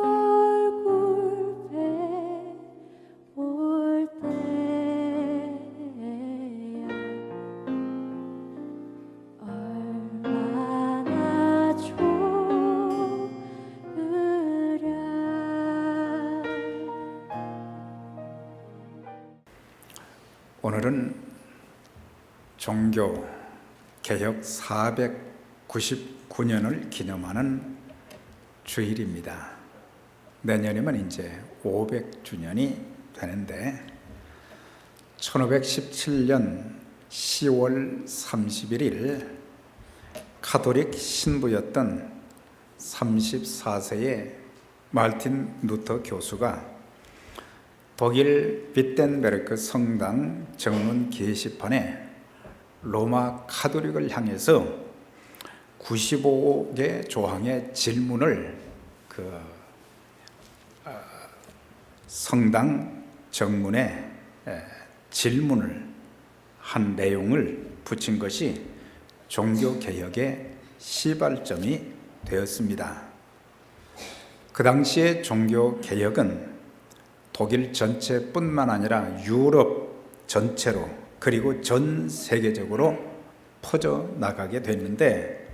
얼굴 배울 때야 얼마나 좋으랴. 오늘은 종교 개혁 499년을 기념하는 주일입니다. 내년이면 이제 500주년이 되는데 1517년 10월 31일 가톨릭 신부였던 34세의 마르틴 루터 교수가 독일 비텐베르크 성당 정문 게시판에 로마 가톨릭을 향해서 95개 조항의 질문을 성당 정문에 질문을 한 내용을 붙인 것이 종교개혁의 시발점이 되었습니다. 그 당시에 종교개혁은 독일 전체뿐만 아니라 유럽 전체로 그리고 전 세계적으로 퍼져나가게 됐는데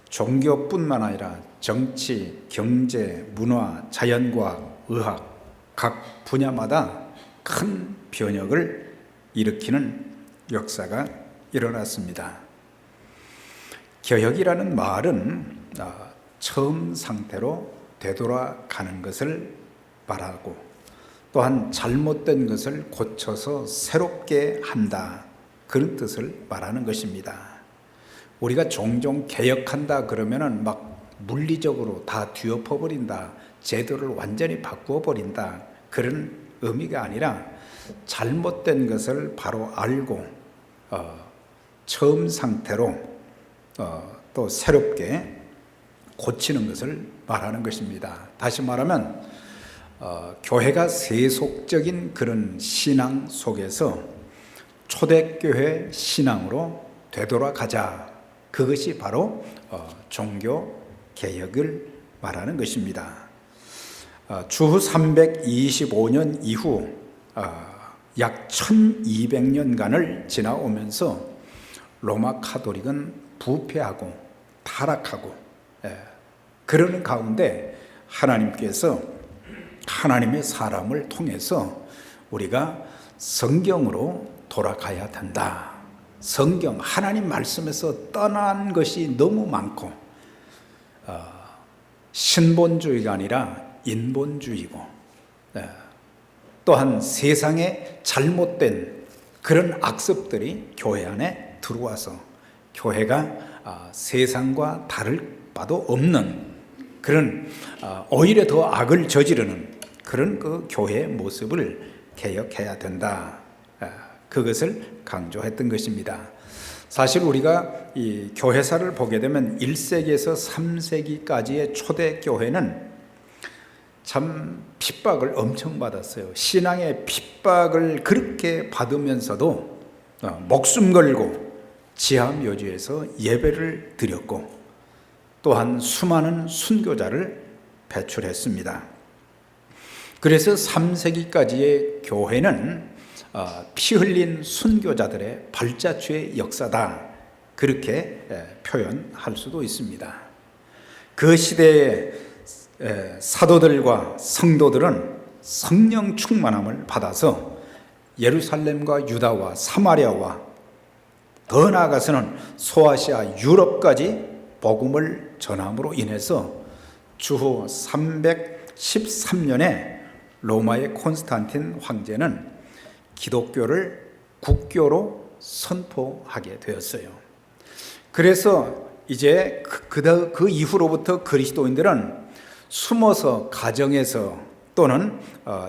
종교뿐만 아니라 정치, 경제, 문화, 자연과학, 의학 각 분야마다 큰 변혁을 일으키는 역사가 일어났습니다. 개혁이라는 말은 처음 상태로 되돌아가는 것을 말하고 또한 잘못된 것을 고쳐서 새롭게 한다, 그런 뜻을 말하는 것입니다. 우리가 종종 개혁한다 그러면은 막 물리적으로 다 뒤엎어버린다, 제도를 완전히 바꾸어버린다, 그런 의미가 아니라 잘못된 것을 바로 알고 처음 상태로 또 새롭게 고치는 것을 말하는 것입니다. 다시 말하면 교회가 세속적인 그런 신앙 속에서 초대교회 신앙으로 되돌아가자, 그것이 바로 종교 개혁을 말하는 것입니다. 주후 325년 이후 약 1200년간을 지나오면서 로마 가톨릭은 부패하고 타락하고 그러는 가운데 하나님께서 하나님의 사람을 통해서 우리가 성경으로 돌아가야 된다. 성경, 하나님 말씀에서 떠난 것이 너무 많고 신본주의가 아니라 인본주의고 또한 세상에 잘못된 그런 악습들이 교회 안에 들어와서 교회가 세상과 다를 바도 없는 그런 오히려 더 악을 저지르는 그런 그 교회의 모습을 개혁해야 된다, 그것을 강조했던 것입니다. 사실 우리가 이 교회사를 보게 되면 1세기에서 3세기까지의 초대교회는 참 핍박을 엄청 받았어요. 신앙의 핍박을 그렇게 받으면서도 목숨 걸고 지하묘지에서 예배를 드렸고 또한 수많은 순교자를 배출했습니다. 그래서 3세기까지의 교회는 피 흘린 순교자들의 발자취의 역사다, 그렇게 표현할 수도 있습니다. 그 시대의 사도들과 성도들은 성령 충만함을 받아서 예루살렘과 유다와 사마리아와 더 나아가서는 소아시아 유럽까지 복음을 전함으로 인해서 주후 313년에 로마의 콘스탄틴 황제는 기독교를 국교로 선포하게 되었어요. 그래서 이제 그 이후로부터 그리스도인들은 숨어서 가정에서 또는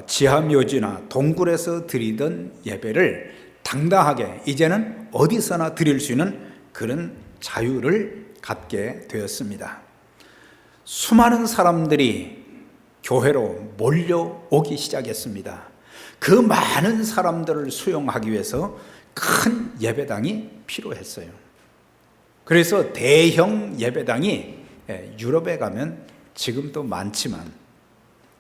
지하묘지나 동굴에서 드리던 예배를 당당하게 이제는 어디서나 드릴 수 있는 그런 자유를 갖게 되었습니다. 수많은 사람들이 교회로 몰려오기 시작했습니다. 그 많은 사람들을 수용하기 위해서 큰 예배당이 필요했어요. 그래서 대형 예배당이 유럽에 가면 지금도 많지만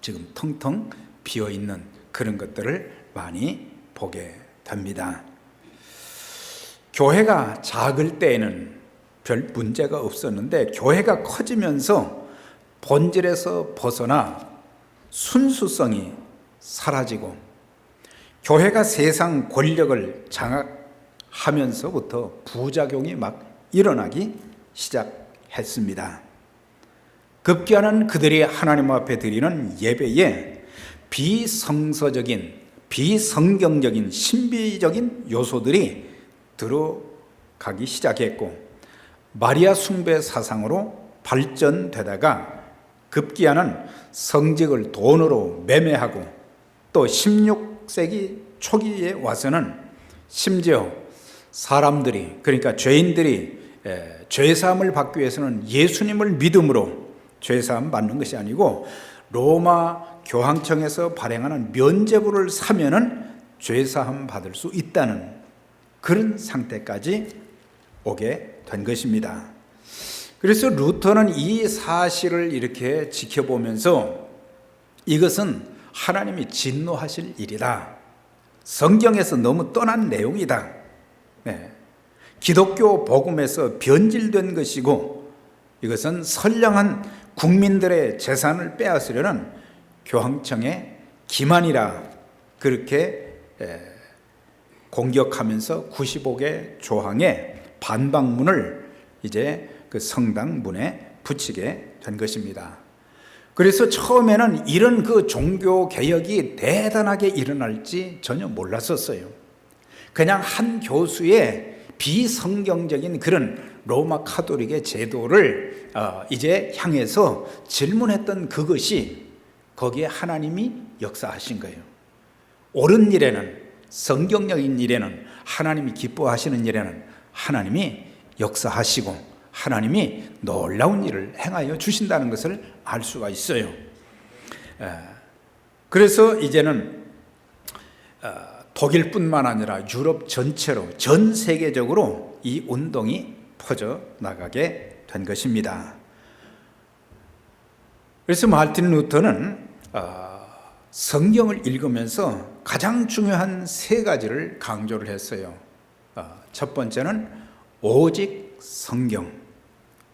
지금 텅텅 비어있는 그런 것들을 많이 보게 됩니다. 교회가 작을 때에는 별 문제가 없었는데 교회가 커지면서 본질에서 벗어나 순수성이 사라지고 교회가 세상 권력을 장악하면서부터 부작용이 막 일어나기 시작했습니다. 급기야는 그들이 하나님 앞에 드리는 예배에 비성서적인, 비성경적인, 신비적인 요소들이 들어가기 시작했고 마리아 숭배 사상으로 발전되다가 급기야는 성직을 돈으로 매매하고 또 16세기 초기에 와서는 심지어 사람들이, 그러니까 죄인들이 죄사함을 받기 위해서는 예수님을 믿음으로 죄사함 받는 것이 아니고 로마 교황청에서 발행하는 면죄부를 사면은 죄사함 받을 수 있다는 그런 상태까지 오게 된 것입니다. 그래서 루터는 이 사실을 이렇게 지켜보면서 이것은 하나님이 진노하실 일이다. 성경에서 너무 떠난 내용이다. 기독교 복음에서 변질된 것이고 이것은 선량한 국민들의 재산을 빼앗으려는 교황청의 기만이라 그렇게 공격하면서 95개 조항의 반박문을 이제 그 성당 문에 붙이게 된 것입니다. 그래서 처음에는 이런 그 종교 개혁이 대단하게 일어날지 전혀 몰랐었어요. 그냥 한 교수의 비성경적인 그런 로마 카톨릭의 제도를 이제 향해서 질문했던 그것이 거기에 하나님이 역사하신 거예요. 옳은 일에는, 성경적인 일에는, 하나님이 기뻐하시는 일에는 하나님이 역사하시고 하나님이 놀라운 일을 행하여 주신다는 것을 알 수가 있어요. 그래서 이제는 독일뿐만 아니라 유럽 전체로 전 세계적으로 이 운동이 퍼져 나가게 된 것입니다. 그래서 마르틴 루터는 성경을 읽으면서 가장 중요한 세 가지를 강조를 했어요. 첫 번째는 오직 성경,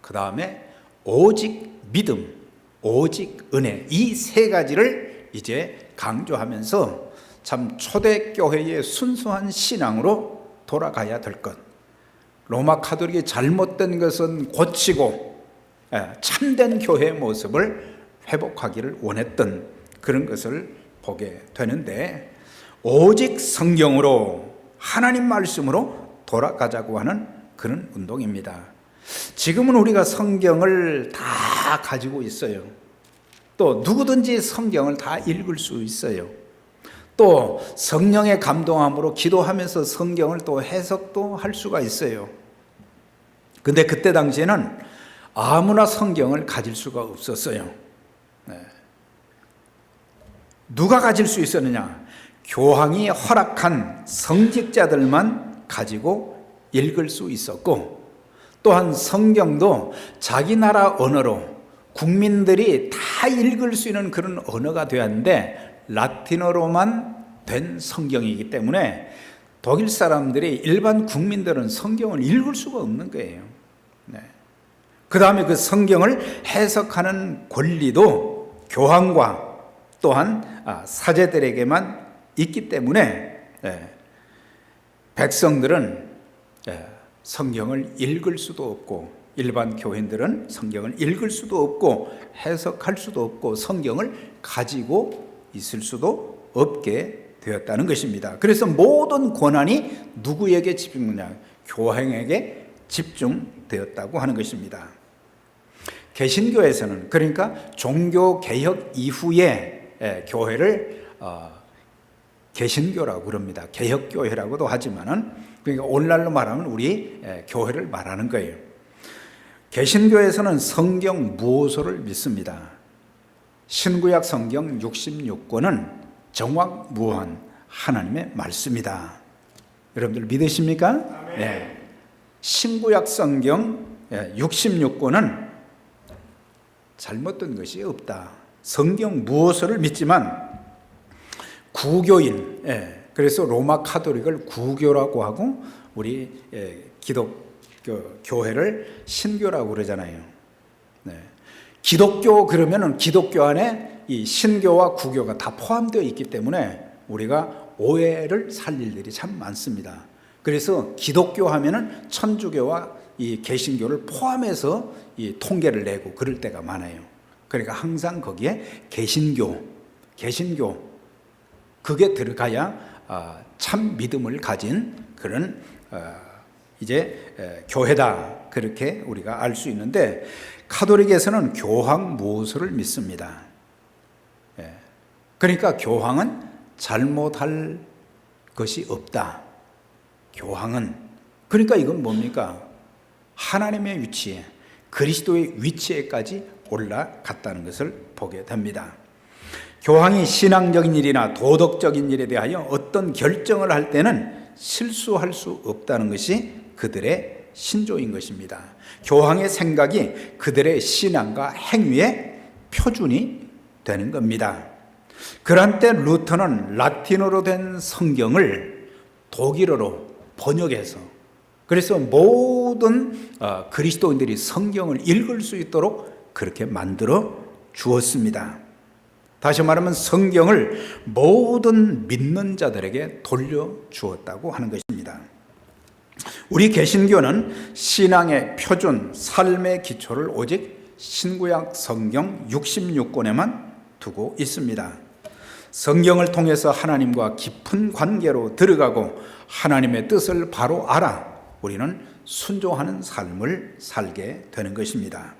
그 다음에 오직 믿음, 오직 은혜, 이 세 가지를 이제 강조하면서 참 초대교회의 순수한 신앙으로 돌아가야 될 것, 로마 카톨릭이 잘못된 것은 고치고 참된 교회의 모습을 회복하기를 원했던 그런 것을 보게 되는데, 오직 성경으로, 하나님 말씀으로 돌아가자고 하는 그런 운동입니다. 지금은 우리가 성경을 다 가지고 있어요. 또 누구든지 성경을 다 읽을 수 있어요. 또 성령의 감동함으로 기도하면서 성경을 또 해석도 할 수가 있어요. 근데 그때 당시에는 아무나 성경을 가질 수가 없었어요. 누가 가질 수 있었느냐? 교황이 허락한 성직자들만 가지고 읽을 수 있었고, 또한 성경도 자기 나라 언어로 국민들이 다 읽을 수 있는 그런 언어가 되었는데 라틴어로만 된 성경이기 때문에 독일 사람들이, 일반 국민들은 성경을 읽을 수가 없는 거예요. 그 다음에 그 성경을 해석하는 권리도 교황과 또한 사제들에게만 있기 때문에 백성들은 성경을 읽을 수도 없고, 일반 교인들은 성경을 읽을 수도 없고 해석할 수도 없고 성경을 가지고 있을 수도 없게 되었다는 것입니다. 그래서 모든 권한이 누구에게 집중되냐? 교황에게 집중되었다고 하는 것입니다. 개신교에서는, 그러니까 종교개혁 이후에 교회를 개신교라고 그럽니다. 개혁교회라고도 하지만은, 그러니까 오늘날로 말하면 우리 교회를 말하는 거예요. 개신교에서는 성경 무호소를 믿습니다. 신구약 성경 66권은 정확무한 하나님의 말씀이다. 여러분들 믿으십니까? 네. 신구약 성경 66권은 잘못된 것이 없다. 성경 무엇을 믿지만 구교인, 그래서 로마 카톨릭을 구교라고 하고 우리 기독교 교회를 신교라고 그러잖아요. 기독교 그러면은 기독교 안에 이 신교와 구교가 다 포함되어 있기 때문에 우리가 오해를 살 일들이 참 많습니다. 그래서 기독교 하면은 천주교와 이 개신교를 포함해서 이 통계를 내고 그럴 때가 많아요. 그러니까 항상 거기에 개신교 그게 들어가야 참 믿음을 가진 그런 이제 교회다, 그렇게 우리가 알 수 있는데, 카톨릭에서는 교황 모서를 믿습니다. 그러니까 교황은 잘못할 것이 없다. 교황은, 그러니까 이건 뭡니까? 하나님의 위치에, 그리스도의 위치에까지 올라갔다는 것을 보게 됩니다. 교황이 신앙적인 일이나 도덕적인 일에 대하여 어떤 결정을 할 때는 실수할 수 없다는 것이 그들의 신조인 것입니다. 교황의 생각이 그들의 신앙과 행위의 표준이 되는 겁니다. 그런 때 루터는 라틴어로 된 성경을 독일어로 번역해서, 그래서 모든 그리스도인들이 성경을 읽을 수 있도록 그렇게 만들어 주었습니다. 다시 말하면 성경을 모든 믿는 자들에게 돌려주었다고 하는 것입니다. 우리 개신교는 신앙의 표준, 삶의 기초를 오직 신구약 성경 66권에만 두고 있습니다. 성경을 통해서 하나님과 깊은 관계로 들어가고 하나님의 뜻을 바로 알아 우리는 순종하는 삶을 살게 되는 것입니다.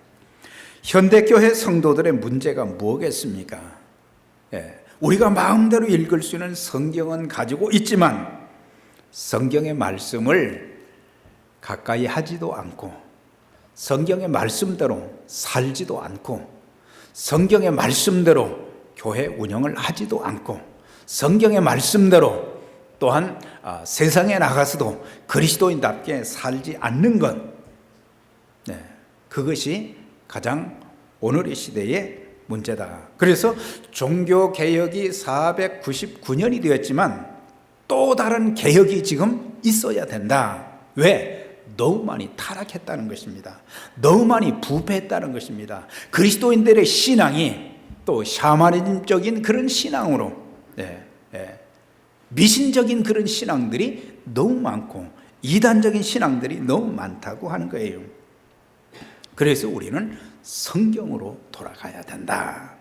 현대교회 성도들의 문제가 무엇겠습니까? 우리가 마음대로 읽을 수 있는 성경은 가지고 있지만 성경의 말씀을 가까이 하지도 않고, 성경의 말씀대로 살지도 않고, 성경의 말씀대로 교회 운영을 하지도 않고, 성경의 말씀대로 또한 세상에 나가서도 그리스도인답게 살지 않는 것, 그것이 가장 오늘의 시대의 문제다. 그래서 종교개혁이 499년이 되었지만 또 다른 개혁이 지금 있어야 된다. 왜? 너무 많이 타락했다는 것입니다. 너무 많이 부패했다는 것입니다. 그리스도인들의 신앙이 또 샤머니즘적인 그런 신앙으로, 미신적인 그런 신앙들이 너무 많고 이단적인 신앙들이 너무 많다고 하는 거예요. 그래서 우리는 성경으로 돌아가야 된다.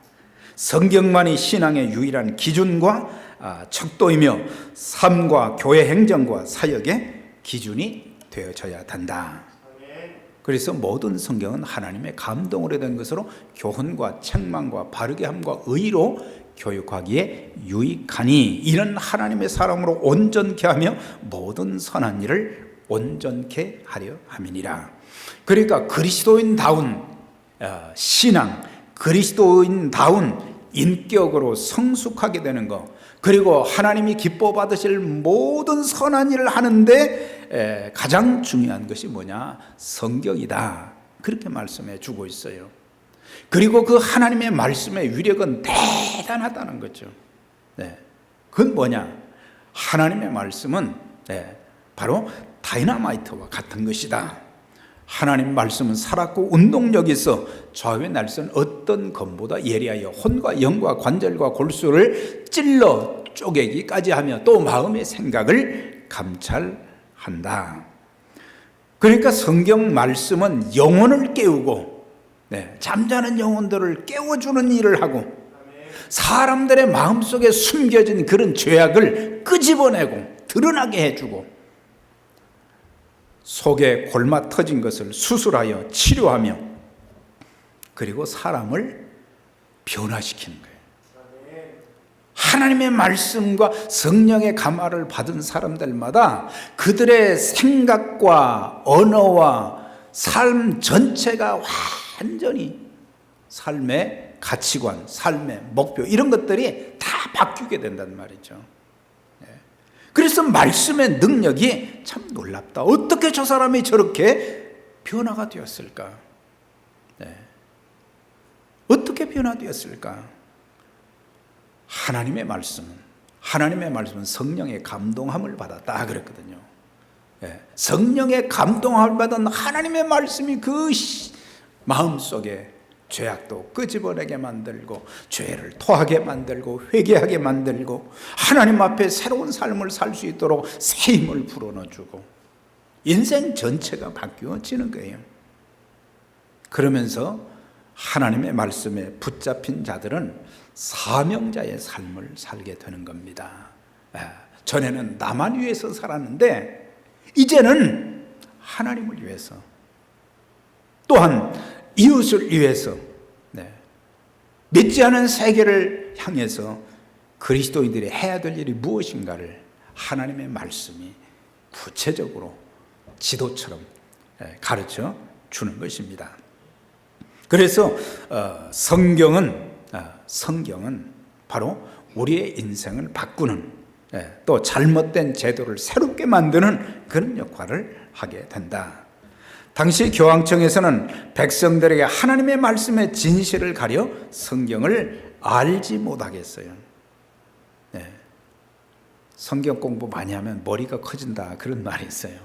성경만이 신앙의 유일한 기준과 척도이며 삶과 교회 행정과 사역의 기준이 되어져야 된다. 그래서 모든 성경은 하나님의 감동으로 된 것으로 교훈과 책망과 바르게 함과 의로 교육하기에 유익하니 이런 하나님의 사람으로 온전케 하며 모든 선한 일을 온전케 하려 함이니라. 그러니까 그리스도인다운 신앙, 그리스도인다운 인격으로 성숙하게 되는 것, 그리고 하나님이 기뻐 받으실 모든 선한 일을 하는데 가장 중요한 것이 뭐냐? 성경이다. 그렇게 말씀해 주고 있어요. 그리고 그 하나님의 말씀의 위력은 대단하다는 거죠. 그건 뭐냐? 하나님의 말씀은 바로 다이너마이트와 같은 것이다. 하나님 말씀은 살았고 운동력이 있어 좌우의 날선 어떤 검보다 예리하여 혼과 영과 관절과 골수를 찔러 쪼개기까지 하며 또 마음의 생각을 감찰한다. 그러니까 성경 말씀은 영혼을 깨우고 잠자는 영혼들을 깨워주는 일을 하고 사람들의 마음속에 숨겨진 그런 죄악을 끄집어내고 드러나게 해주고 속에 골마 터진 것을 수술하여 치료하며 그리고 사람을 변화시키는 거예요. 하나님의 말씀과 성령의 감화를 받은 사람들마다 그들의 생각과 언어와 삶 전체가 완전히 삶의 가치관, 삶의 목표 이런 것들이 다 바뀌게 된단 말이죠. 그래서 말씀의 능력이 참 놀랍다. 어떻게 저 사람이 저렇게 변화가 되었을까? 변화되었을까? 하나님의 말씀은 성령의 감동함을 받았다 그랬거든요. 성령의 감동함을 받은 하나님의 말씀이 그 마음속에 죄악도 끄집어내게 만들고 죄를 토하게 만들고 회개하게 만들고 하나님 앞에 새로운 삶을 살 수 있도록 새 힘을 불어넣어주고 인생 전체가 바뀌어지는 거예요. 그러면서 하나님의 말씀에 붙잡힌 자들은 사명자의 삶을 살게 되는 겁니다. 전에는 나만 위해서 살았는데 이제는 하나님을 위해서 또한 이웃을 위해서 믿지 않은 세계를 향해서 그리스도인들이 해야 될 일이 무엇인가를 하나님의 말씀이 구체적으로 지도처럼 가르쳐 주는 것입니다. 그래서 성경은 바로 우리의 인생을 바꾸는 또 잘못된 제도를 새롭게 만드는 그런 역할을 하게 된다. 당시 교황청에서는 백성들에게 하나님의 말씀의 진실을 가려 성경을 알지 못하게 했어요. 성경 공부 많이 하면 머리가 커진다 그런 말이 있어요.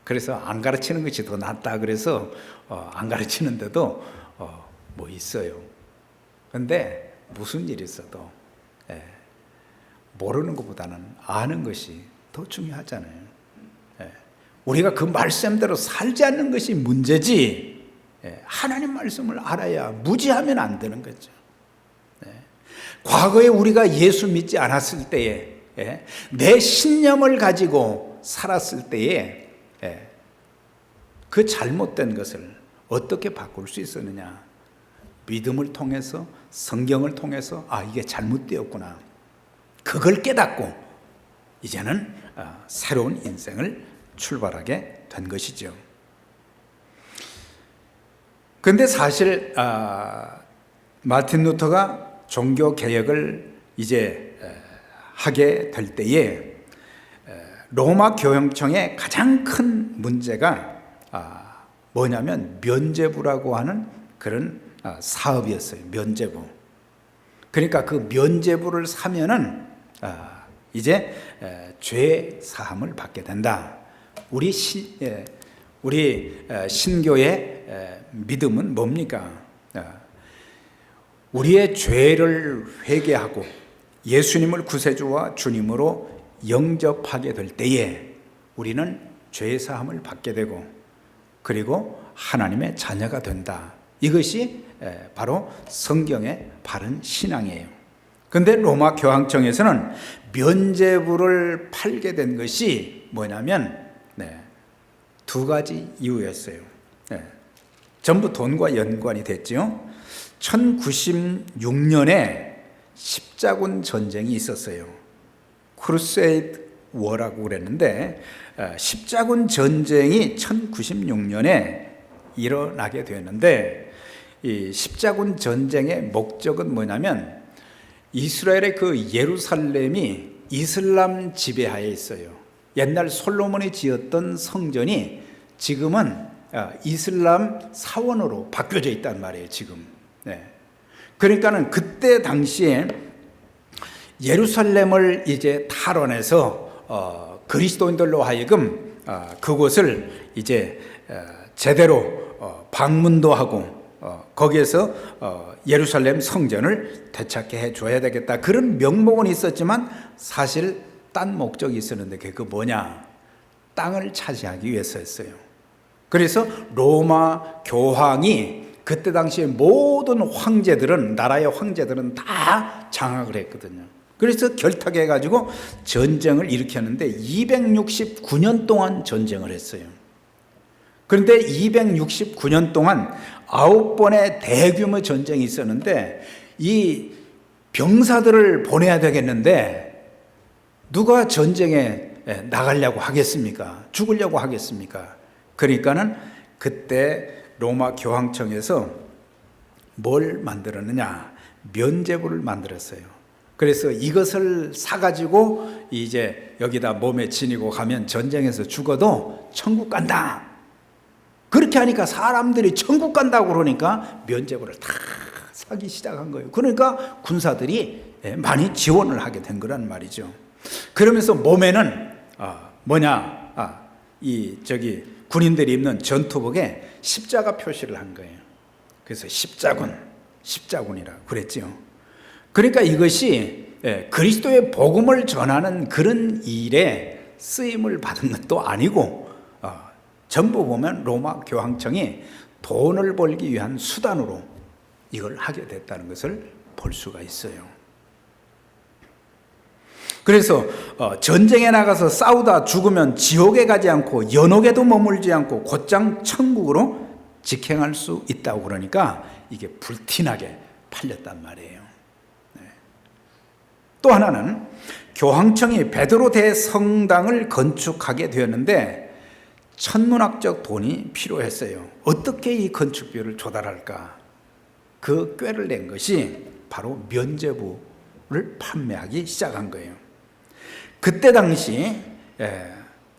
그래서 안 가르치는 것이 더 낫다 그래서 안 가르치는데도 뭐 있어요. 근데 무슨 일이 있어도 모르는 것보다는 아는 것이 더 중요하잖아요. 우리가 그 말씀대로 살지 않는 것이 문제지 하나님 말씀을 알아야 무지하면 안 되는 거죠. 과거에 우리가 예수 믿지 않았을 때에 내 신념을 가지고 살았을 때에 그 잘못된 것을 어떻게 바꿀 수 있었느냐? 믿음을 통해서 성경을 통해서 이게 잘못되었구나. 그걸 깨닫고 이제는 새로운 인생을 출발하게 된 것이죠. 그런데 사실 마틴 루터가 종교 개혁을 이제 하게 될 때에 로마 교황청의 가장 큰 문제가 뭐냐면 면죄부라고 하는 그런 사업이었어요. 면죄부. 그러니까 그 면죄부를 사면은 이제 죄 사함을 받게 된다. 우리 신교의 믿음은 뭡니까? 우리의 죄를 회개하고 예수님을 구세주와 주님으로 영접하게 될 때에 우리는 죄 사함을 받게 되고 그리고 하나님의 자녀가 된다. 이것이 바로 성경의 바른 신앙이에요. 그런데 로마 교황청에서는 면죄부를 팔게 된 것이 뭐냐면 두 가지 이유였어요. 전부 돈과 연관이 됐죠. 1096년에 십자군 전쟁이 있었어요. 크루세이드 워라고 그랬는데 십자군 전쟁이 1096년에 일어나게 되었는데 이 십자군 전쟁의 목적은 뭐냐면 이스라엘의 그 예루살렘이 이슬람 지배하에 있어요. 옛날 솔로몬이 지었던 성전이 지금은 이슬람 사원으로 바뀌어져 있단 말이에요. 지금. 그러니까는 그때 당시에 예루살렘을 이제 탈환해서 그리스도인들로 하여금 그곳을 이제 제대로 방문도 하고 거기에서 예루살렘 성전을 되찾게 해줘야 되겠다. 그런 명목은 있었지만 사실 딴 목적이 있었는데 그게 뭐냐? 땅을 차지하기 위해서였어요. 그래서 로마 교황이 그때 당시에 모든 황제들은 나라의 황제들은 다 장악을 했거든요. 그래서 결탁해가지고 전쟁을 일으켰는데 269년 동안 전쟁을 했어요. 그런데 269년 동안 9번의 대규모 전쟁이 있었는데 이 병사들을 보내야 되겠는데 누가 전쟁에 나가려고 하겠습니까? 죽으려고 하겠습니까? 그러니까는 그때 로마 교황청에서 뭘 만들었느냐? 면죄부를 만들었어요. 그래서 이것을 사가지고 이제 여기다 몸에 지니고 가면 전쟁에서 죽어도 천국 간다. 그렇게 하니까 사람들이 천국 간다고 그러니까 면죄부를 다 사기 시작한 거예요. 그러니까 군사들이 많이 지원을 하게 된 거란 말이죠. 그러면서 몸에는 군인들이 입는 전투복에 십자가 표시를 한 거예요. 그래서 십자군이라 그랬죠. 그러니까 이것이 그리스도의 복음을 전하는 그런 일에 쓰임을 받은 것도 아니고 전부 보면 로마 교황청이 돈을 벌기 위한 수단으로 이걸 하게 됐다는 것을 볼 수가 있어요. 그래서 전쟁에 나가서 싸우다 죽으면 지옥에 가지 않고 연옥에도 머물지 않고 곧장 천국으로 직행할 수 있다고 그러니까 이게 불티나게 팔렸단 말이에요. 또 하나는 교황청이 베드로 대성당을 건축하게 되었는데 천문학적 돈이 필요했어요. 어떻게 이 건축비를 조달할까? 그 꾀를 낸 것이 바로 면죄부를 판매하기 시작한 거예요. 그때 당시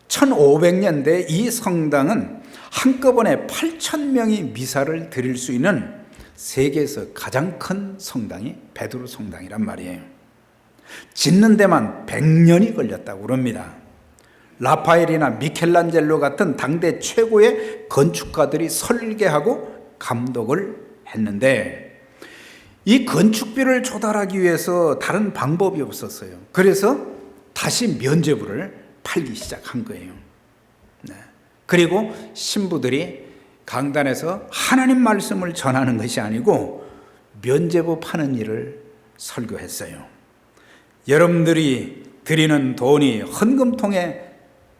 1500년대 이 성당은 한꺼번에 8,000명이 미사를 드릴 수 있는 세계에서 가장 큰 성당이 베드로 성당이란 말이에요. 짓는 데만 100년이 걸렸다고 그럽니다. 라파엘이나 미켈란젤로 같은 당대 최고의 건축가들이 설계하고 감독을 했는데 이 건축비를 조달하기 위해서 다른 방법이 없었어요. 그래서 다시 면죄부를 팔기 시작한 거예요. 그리고 신부들이 강단에서 하나님 말씀을 전하는 것이 아니고 면죄부 파는 일을 설교했어요. 여러분들이 드리는 돈이 헌금통에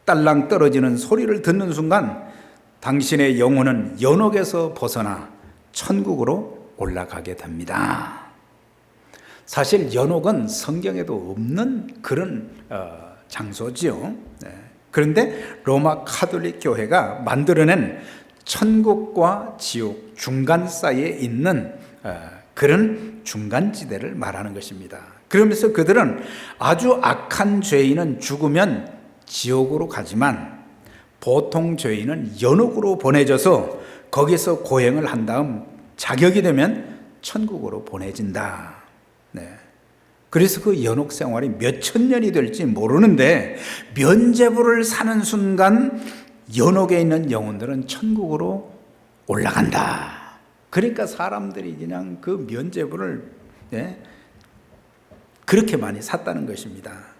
딸랑 떨어지는 소리를 듣는 순간 당신의 영혼은 연옥에서 벗어나 천국으로 올라가게 됩니다. 사실 연옥은 성경에도 없는 그런 장소지요. 그런데 로마 카톨릭 교회가 만들어낸 천국과 지옥 중간 사이에 있는 그런 중간지대를 말하는 것입니다. 그러면서 그들은 아주 악한 죄인은 죽으면 지옥으로 가지만 보통 죄인은 연옥으로 보내져서 거기서 고행을 한 다음 자격이 되면 천국으로 보내진다. 그래서 그 연옥 생활이 몇천 년이 될지 모르는데 면죄부를 사는 순간 연옥에 있는 영혼들은 천국으로 올라간다. 그러니까 사람들이 그냥 그 면죄부를 그렇게 많이 샀다는 것입니다.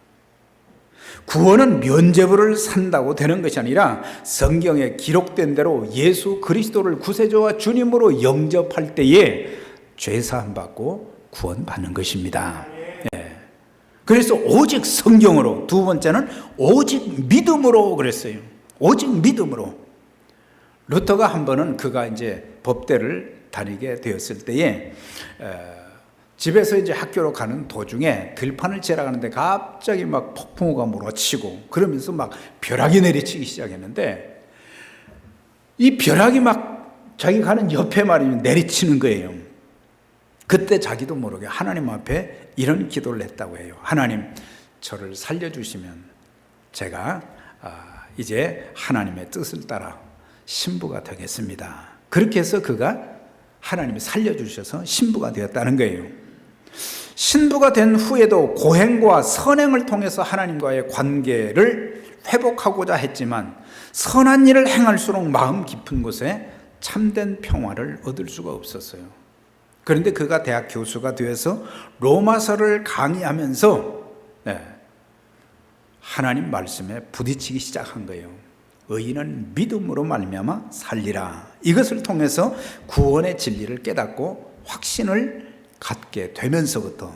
구원은 면죄부를 산다고 되는 것이 아니라 성경에 기록된 대로 예수 그리스도를 구세주와 주님으로 영접할 때에 죄사함 받고 구원받는 것입니다. 그래서 오직 성경으로, 두 번째는 오직 믿음으로 그랬어요. 오직 믿음으로. 루터가 한 번은 그가 이제 법대를 다니게 되었을 때에 집에서 이제 학교로 가는 도중에 들판을 지나가는데 갑자기 막 폭풍우가 몰아치고 그러면서 막 벼락이 내리치기 시작했는데 이 벼락이 막 자기 가는 옆에 말이면 내리치는 거예요. 그때 자기도 모르게 하나님 앞에 이런 기도를 했다고 해요. 하나님, 저를 살려주시면 제가 이제 하나님의 뜻을 따라 신부가 되겠습니다. 그렇게 해서 그가 하나님이 살려주셔서 신부가 되었다는 거예요. 신부가 된 후에도 고행과 선행을 통해서 하나님과의 관계를 회복하고자 했지만 선한 일을 행할수록 마음 깊은 곳에 참된 평화를 얻을 수가 없었어요. 그런데 그가 대학 교수가 되어서 로마서를 강의하면서 하나님 말씀에 부딪히기 시작한 거예요. 의인은 믿음으로 말미암아 살리라. 이것을 통해서 구원의 진리를 깨닫고 확신을 갖게 되면서부터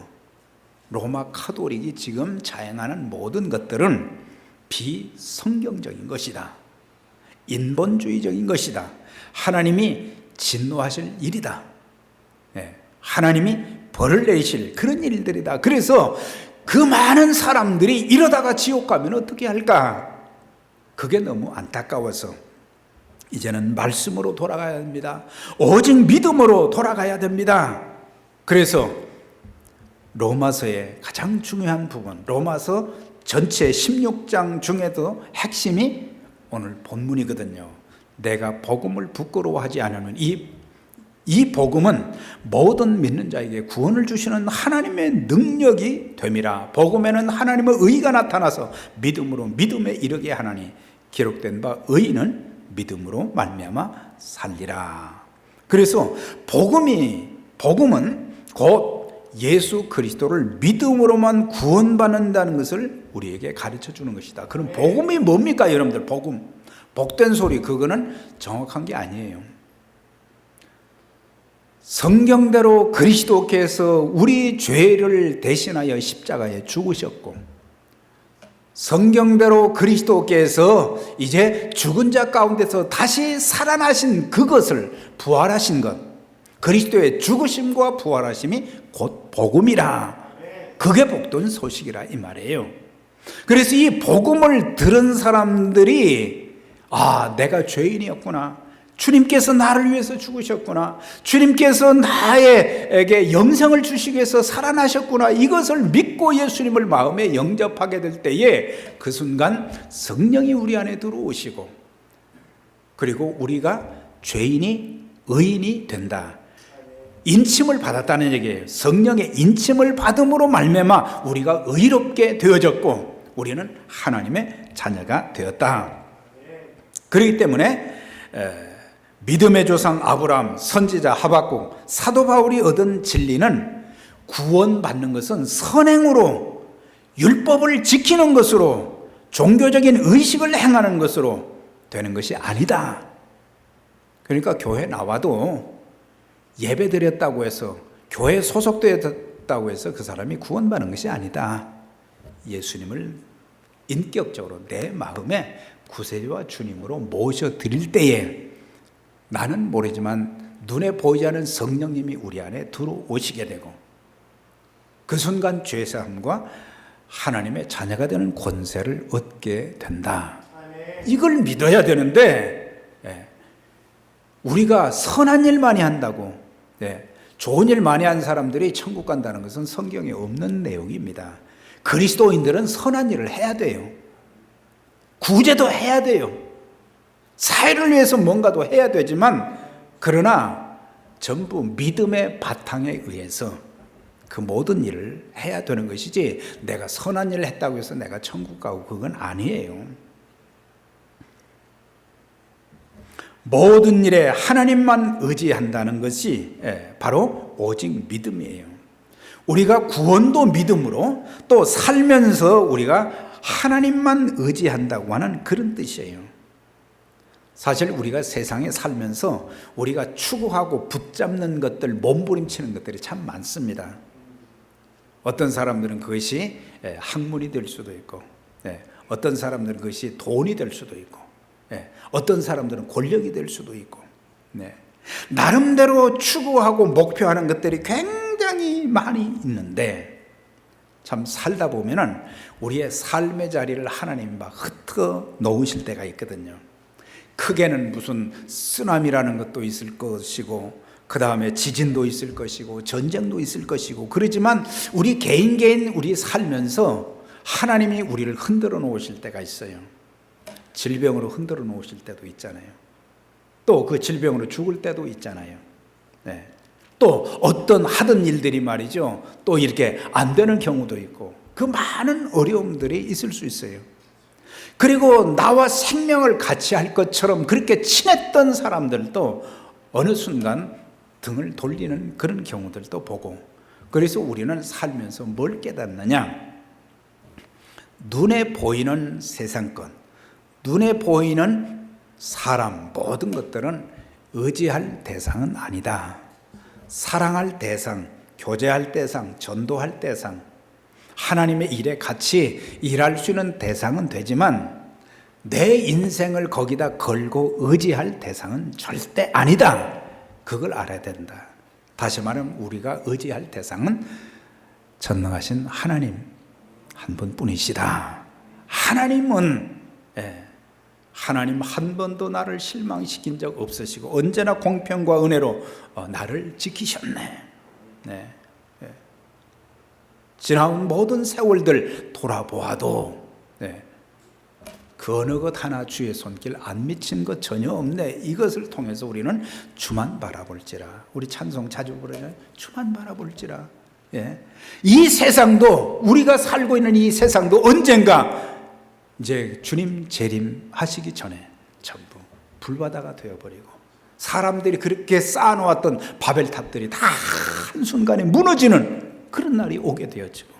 로마 카톨릭이 지금 자행하는 모든 것들은 비성경적인 것이다. 인본주의적인 것이다. 하나님이 진노하실 일이다. 하나님이 벌을 내실 그런 일들이다. 그래서 그 많은 사람들이 이러다가 지옥 가면 어떻게 할까? 그게 너무 안타까워서 이제는 말씀으로 돌아가야 됩니다. 오직 믿음으로 돌아가야 됩니다. 그래서 로마서의 가장 중요한 부분, 로마서 전체 16장 중에도 핵심이 오늘 본문이거든요. 내가 복음을 부끄러워하지 않으면 이 이 복음은 모든 믿는 자에게 구원을 주시는 하나님의 능력이 됨이라. 복음에는 하나님의 의가 나타나서 믿음으로 믿음에 이르게 하나니 기록된 바 의인은 믿음으로 말미암아 살리라. 그래서 복음은 곧 예수 그리스도를 믿음으로만 구원받는다는 것을 우리에게 가르쳐 주는 것이다. 그럼 복음이 뭡니까, 여러분들? 복음, 복된 소리, 그거는 정확한 게 아니에요. 성경대로 그리스도께서 우리 죄를 대신하여 십자가에 죽으셨고, 성경대로 그리스도께서 이제 죽은 자 가운데서 다시 살아나신 그것을, 부활하신 것, 그리스도의 죽으심과 부활하심이 곧 복음이라. 그게 복된 소식이라 이 말이에요. 그래서 이 복음을 들은 사람들이 내가 죄인이었구나, 주님께서 나를 위해서 죽으셨구나, 주님께서 나에게 영생을 주시기 위해서 살아나셨구나, 이것을 믿고 예수님을 마음에 영접하게 될 때에 그 순간 성령이 우리 안에 들어오시고, 그리고 우리가 죄인이 의인이 된다, 인침을 받았다는 얘기예요. 성령의 인침을 받음으로 말미암아 우리가 의롭게 되어졌고 우리는 하나님의 자녀가 되었다. 그렇기 때문에 믿음의 조상 아브라함, 선지자 하박국, 사도 바울이 얻은 진리는 구원받는 것은 선행으로, 율법을 지키는 것으로, 종교적인 의식을 행하는 것으로 되는 것이 아니다. 그러니까 교회 나와도 예배 드렸다고 해서, 교회 소속되었다고 해서 그 사람이 구원받는 것이 아니다. 예수님을 인격적으로 내 마음에 구세주와 주님으로 모셔드릴 때에 나는 모르지만 눈에 보이지 않는 성령님이 우리 안에 들어오시게 되고, 그 순간 죄사함과 하나님의 자녀가 되는 권세를 얻게 된다. 이걸 믿어야 되는데, 우리가 선한 일 많이 한다고, 좋은 일 많이 한 사람들이 천국 간다는 것은 성경에 없는 내용입니다. 그리스도인들은 선한 일을 해야 돼요. 구제도 해야 돼요. 사회를 위해서 뭔가도 해야 되지만, 그러나 전부 믿음의 바탕에 의해서 그 모든 일을 해야 되는 것이지, 내가 선한 일을 했다고 해서 내가 천국 가고 그건 아니에요. 모든 일에 하나님만 의지한다는 것이 바로 오직 믿음이에요. 우리가 구원도 믿음으로, 또 살면서 우리가 하나님만 의지한다고 하는 그런 뜻이에요. 사실 우리가 세상에 살면서 우리가 추구하고 붙잡는 것들, 몸부림치는 것들이 참 많습니다. 어떤 사람들은 그것이 학문이 될 수도 있고, 어떤 사람들은 그것이 돈이 될 수도 있고, 어떤 사람들은 권력이 될 수도 있고, 나름대로 추구하고 목표하는 것들이 굉장히 많이 있는데, 참 살다 보면은 우리의 삶의 자리를 하나님이 막 흩어 놓으실 때가 있거든요. 크게는 무슨 쓰나미라는 것도 있을 것이고, 그 다음에 지진도 있을 것이고, 전쟁도 있을 것이고, 그러지만 우리 개인 우리 살면서 하나님이 우리를 흔들어 놓으실 때가 있어요. 질병으로 흔들어 놓으실 때도 있잖아요. 또 그 질병으로 죽을 때도 있잖아요. 또 어떤 하던 일들이 말이죠, 또 이렇게 안 되는 경우도 있고, 그 많은 어려움들이 있을 수 있어요. 그리고 나와 생명을 같이 할 것처럼 그렇게 친했던 사람들도 어느 순간 등을 돌리는 그런 경우들도 보고, 그래서 우리는 살면서 뭘 깨닫느냐? 눈에 보이는 세상권, 눈에 보이는 사람, 모든 것들은 의지할 대상은 아니다. 사랑할 대상, 교제할 대상, 전도할 대상, 하나님의 일에 같이 일할 수 있는 대상은 되지만 내 인생을 거기다 걸고 의지할 대상은 절대 아니다. 그걸 알아야 된다. 다시 말하면 우리가 의지할 대상은 전능하신 하나님 한 분뿐이시다. 하나님은 하나님 한 번도 나를 실망시킨 적 없으시고 언제나 공평과 은혜로 나를 지키셨네. 지나온 모든 세월들 돌아보아도 그 어느 것 하나 주의 손길 안 미친 것 전혀 없네. 이것을 통해서 우리는 주만 바라볼지라. 우리 찬송 자주 부르잖아요. 주만 바라볼지라. 예. 이 세상도, 우리가 살고 있는 이 세상도 언젠가 이제 주님 재림하시기 전에 전부 불바다가 되어버리고, 사람들이 그렇게 쌓아놓았던 바벨탑들이 다 한순간에 무너지는 그런 날이 오게 되었죠.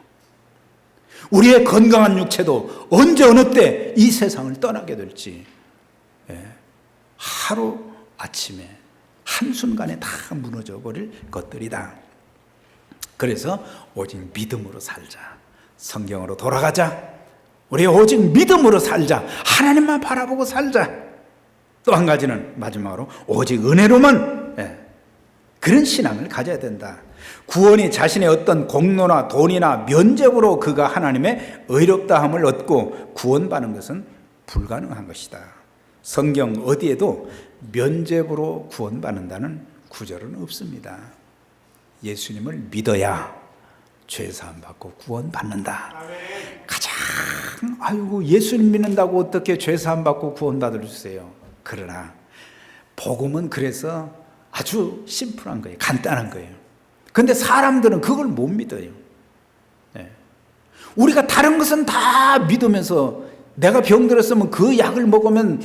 우리의 건강한 육체도 언제 어느 때 이 세상을 떠나게 될지, 하루 아침에 한순간에 다 무너져 버릴 것들이다. 그래서 오직 믿음으로 살자. 성경으로 돌아가자. 우리 오직 믿음으로 살자. 하나님만 바라보고 살자. 또 한 가지는 마지막으로 오직 은혜로만, 그런 신앙을 가져야 된다. 구원이 자신의 어떤 공로나 돈이나 면접으로 그가 하나님의 의롭다함을 얻고 구원받는 것은 불가능한 것이다. 성경 어디에도 면접으로 구원받는다는 구절은 없습니다. 예수님을 믿어야 죄사함 받고 구원받는다. 가장 아이고 예수님 믿는다고 어떻게 죄사함 받고 구원받을 수 있어요? 그러나 복음은 그래서 아주 심플한 거예요. 간단한 거예요. 그런데 사람들은 그걸 못 믿어요. 우리가 다른 것은 다 믿으면서 내가 병들었으면 그 약을 먹으면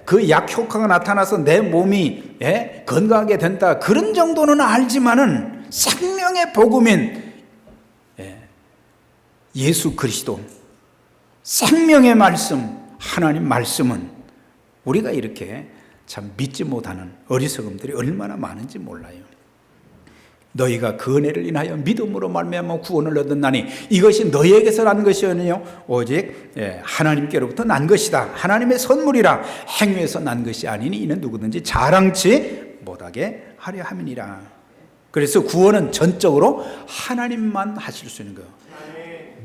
그 약 효과가 나타나서 내 몸이 건강하게 된다. 그런 정도는 알지만은 생명의 복음인 예수 그리스도, 생명의 말씀, 하나님 말씀은 우리가 이렇게 참 믿지 못하는 어리석음들이 얼마나 많은지 몰라요. 너희가 그 은혜를 인하여 믿음으로 말미암아 구원을 얻었나니 이것이 너희에게서 난 것이 아니요 오직 하나님께로부터 난 것이다. 하나님의 선물이라. 행위에서 난 것이 아니니 이는 누구든지 자랑치 못하게 하려 함이니라. 그래서 구원은 전적으로 하나님만 하실 수 있는 거예요.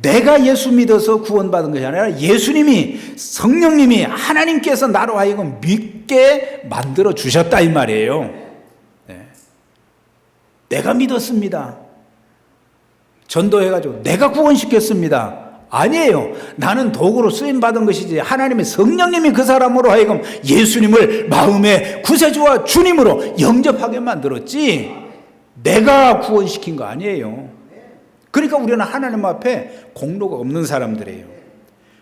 내가 예수 믿어서 구원받은 것이 아니라 예수님이, 성령님이, 하나님께서 나로 하여금 믿게 만들어 주셨다 이 말이에요. 내가 믿었습니다. 전도해가지고 내가 구원시켰습니다. 아니에요. 나는 도구로 쓰임받은 것이지 하나님의 성령님이 그 사람으로 하여금 예수님을 마음의 구세주와 주님으로 영접하게 만들었지 내가 구원시킨 거 아니에요. 그러니까 우리는 하나님 앞에 공로가 없는 사람들이에요.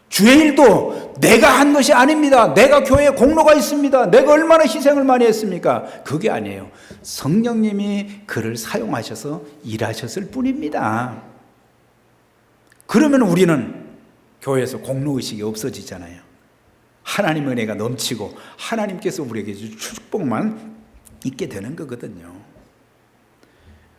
주의 일도 내가 한 것이 아닙니다. 내가 교회에 공로가 있습니다. 내가 얼마나 희생을 많이 했습니까? 그게 아니에요. 성령님이 그를 사용하셔서 일하셨을 뿐입니다. 그러면 우리는 교회에서 공로의식이 없어지잖아요. 하나님의 은혜가 넘치고 하나님께서 우리에게 주신 축복만 있게 되는 거거든요.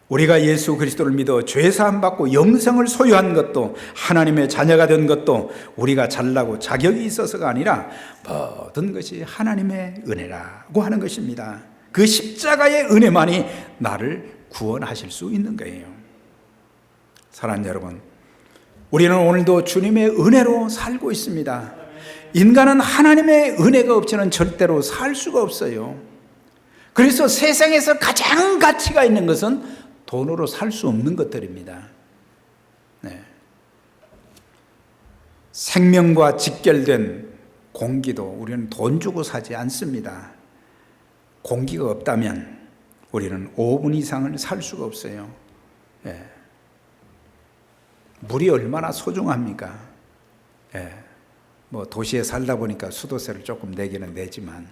우리가 예수 그리스도를 믿어 죄사함 받고 영생을 소유한 것도, 하나님의 자녀가 된 것도 우리가 잘나고 자격이 있어서가 아니라 모든 것이 하나님의 은혜라고 하는 것입니다. 그 십자가의 은혜만이 나를 구원하실 수 있는 거예요. 사랑하는 여러분, 우리는 오늘도 주님의 은혜로 살고 있습니다. 인간은 하나님의 은혜가 없이는 절대로 살 수가 없어요. 그래서 세상에서 가장 가치가 있는 것은 돈으로 살 수 없는 것들입니다. 생명과 직결된 공기도 우리는 돈 주고 사지 않습니다. 공기가 없다면 우리는 5분 이상을 살 수가 없어요. 물이 얼마나 소중합니까? 뭐 도시에 살다 보니까 수도세를 조금 내기는 내지만,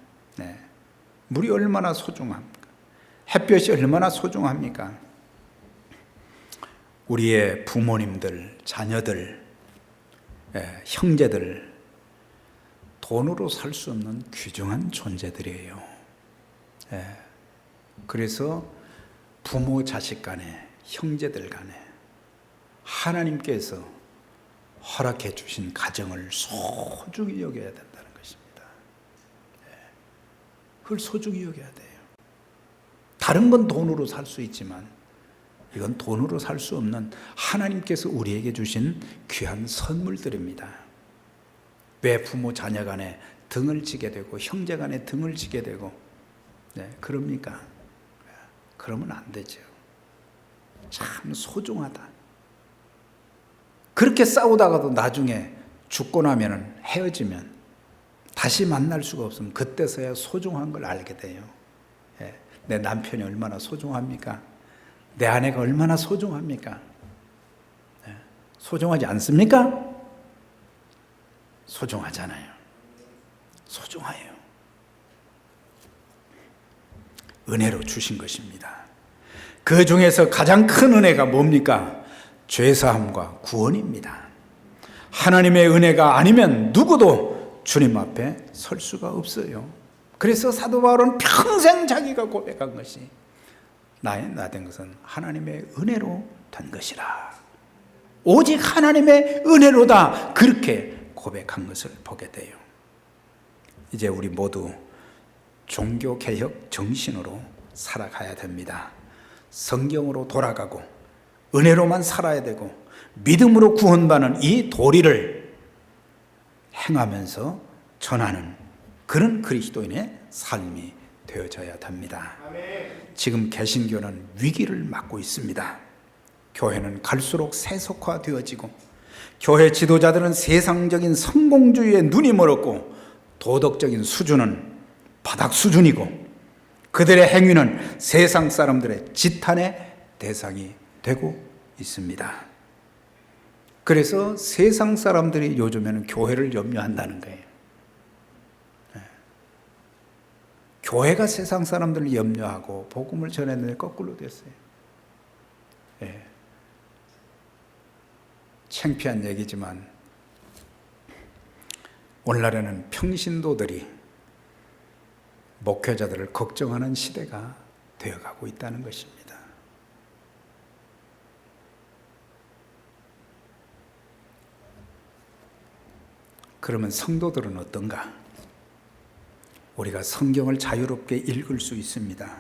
물이 얼마나 소중합니까? 햇볕이 얼마나 소중합니까? 우리의 부모님들, 자녀들, 형제들, 돈으로 살 수 없는 귀중한 존재들이에요. 그래서 부모 자식 간에, 형제들 간에 하나님께서 허락해 주신 가정을 소중히 여겨야 된다는 것입니다. 그걸 소중히 여겨야 돼요. 다른 건 돈으로 살 수 있지만 이건 돈으로 살 수 없는 하나님께서 우리에게 주신 귀한 선물들입니다. 왜 부모 자녀 간에 등을 지게 되고 형제 간에 등을 지게 되고 그럽니까? 그러면 안 되죠. 참 소중하다. 그렇게 싸우다가도 나중에 죽고 나면은 헤어지면 다시 만날 수가 없으면 그때서야 소중한 걸 알게 돼요. 내 남편이 얼마나 소중합니까? 내 아내가 얼마나 소중합니까? 소중하지 않습니까? 소중하잖아요. 소중해요. 은혜로 주신 것입니다. 그 중에서 가장 큰 은혜가 뭡니까? 죄사함과 구원입니다. 하나님의 은혜가 아니면 누구도 주님 앞에 설 수가 없어요. 그래서 사도 바울은 평생 자기가 고백한 것이 나의 나 된 것은 하나님의 은혜로 된 것이라. 오직 하나님의 은혜로다. 그렇게 고백한 것을 보게 돼요. 이제 우리 모두 종교개혁 정신으로 살아가야 됩니다. 성경으로 돌아가고 은혜로만 살아야 되고 믿음으로 구원받는 이 도리를 행하면서 전하는 그런 그리스도인의 삶이 되어져야 됩니다. 지금 개신교는 위기를 맞고 있습니다. 교회는 갈수록 세속화되어지고 교회 지도자들은 세상적인 성공주의에 눈이 멀었고 도덕적인 수준은 바닥 수준이고 그들의 행위는 세상 사람들의 지탄의 대상이 되고 있습니다. 그래서 세상 사람들이 요즘에는 교회를 염려한다는 거예요. 교회가 세상 사람들을 염려하고 복음을 전했는데 거꾸로 됐어요. 창피한 얘기지만 오늘날에는 평신도들이 목회자들을 걱정하는 시대가 되어가고 있다는 것입니다. 그러면 성도들은 어떤가? 우리가 성경을 자유롭게 읽을 수 있습니다.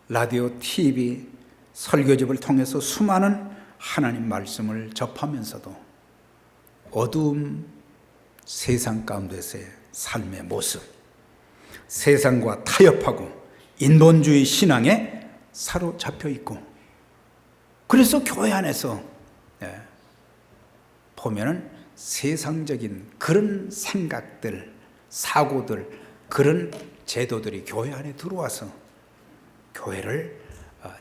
라디오, TV, 설교집을 통해서 수많은 하나님 말씀을 접하면서도 어두운 세상 가운데서의 삶의 모습, 세상과 타협하고 인본주의 신앙에 사로잡혀 있고, 그래서 교회 안에서 보면은 세상적인 그런 생각들, 사고들, 그런 제도들이 교회 안에 들어와서 교회를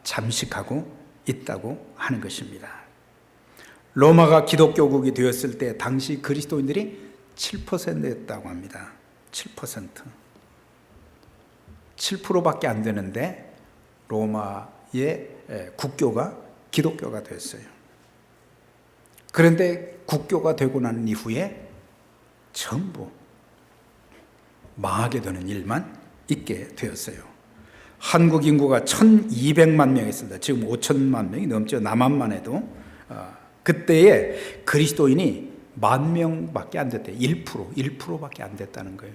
잠식하고 있다고 하는 것입니다. 로마가 기독교국이 되었을 때 당시 그리스도인들이 7%였다고 합니다. 7%. 7%밖에 안 되는데 로마의 국교가 기독교가 됐어요. 그런데 국교가 되고 난 이후에 전부 망하게 되는 일만 있게 되었어요. 한국 인구가 1200만 명이 있습니다. 지금 5천만 명이 넘죠. 남한만 해도. 그때에 그리스도인이 10,000명밖에 안 됐대요. 1%밖에 안 됐다는 거예요.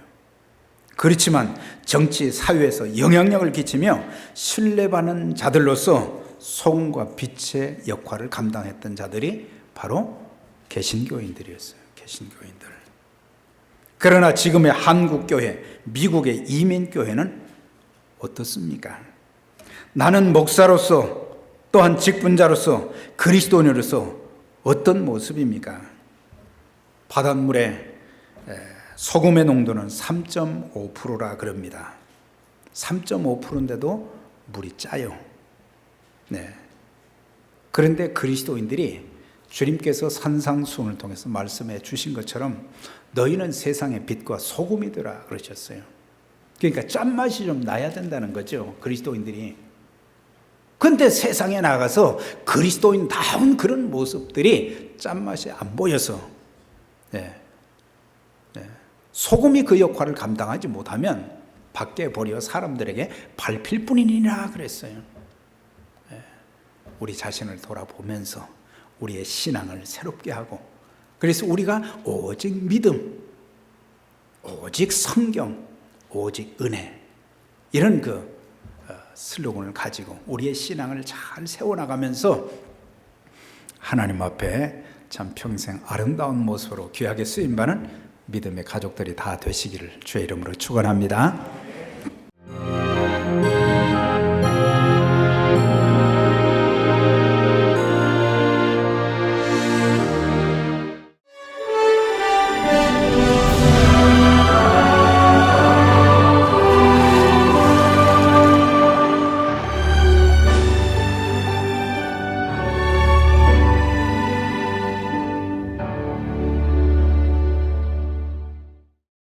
그렇지만 정치, 사회에서 영향력을 끼치며 신뢰받는 자들로서 소금과 빛의 역할을 감당했던 자들이 바로 개신교인들이었어요. 개신교인들. 그러나 지금의 한국교회, 미국의 이민교회는 어떻습니까? 나는 목사로서 또한 직분자로서 그리스도인으로서 어떤 모습입니까? 바닷물에 소금의 농도는 3.5%라 그럽니다. 3.5%인데도 물이 짜요. 그런데 그리스도인들이 주님께서 산상수훈을 통해서 말씀해 주신 것처럼 너희는 세상의 빛과 소금이더라 그러셨어요. 그러니까 짠맛이 좀 나야 된다는 거죠. 그리스도인들이. 그런데 세상에 나가서 그리스도인다운 그런 모습들이 짠맛이 안 보여서 소금이 그 역할을 감당하지 못하면 밖에 버려 사람들에게 밟힐 뿐이니라 그랬어요. 우리 자신을 돌아보면서 우리의 신앙을 새롭게 하고, 그래서 우리가 오직 믿음, 오직 성경, 오직 은혜, 이런 슬로건을 가지고 우리의 신앙을 잘 세워나가면서 하나님 앞에 참 평생 아름다운 모습으로 귀하게 쓰임받는 믿음의 가족들이 다 되시기를 주의 이름으로 축원합니다.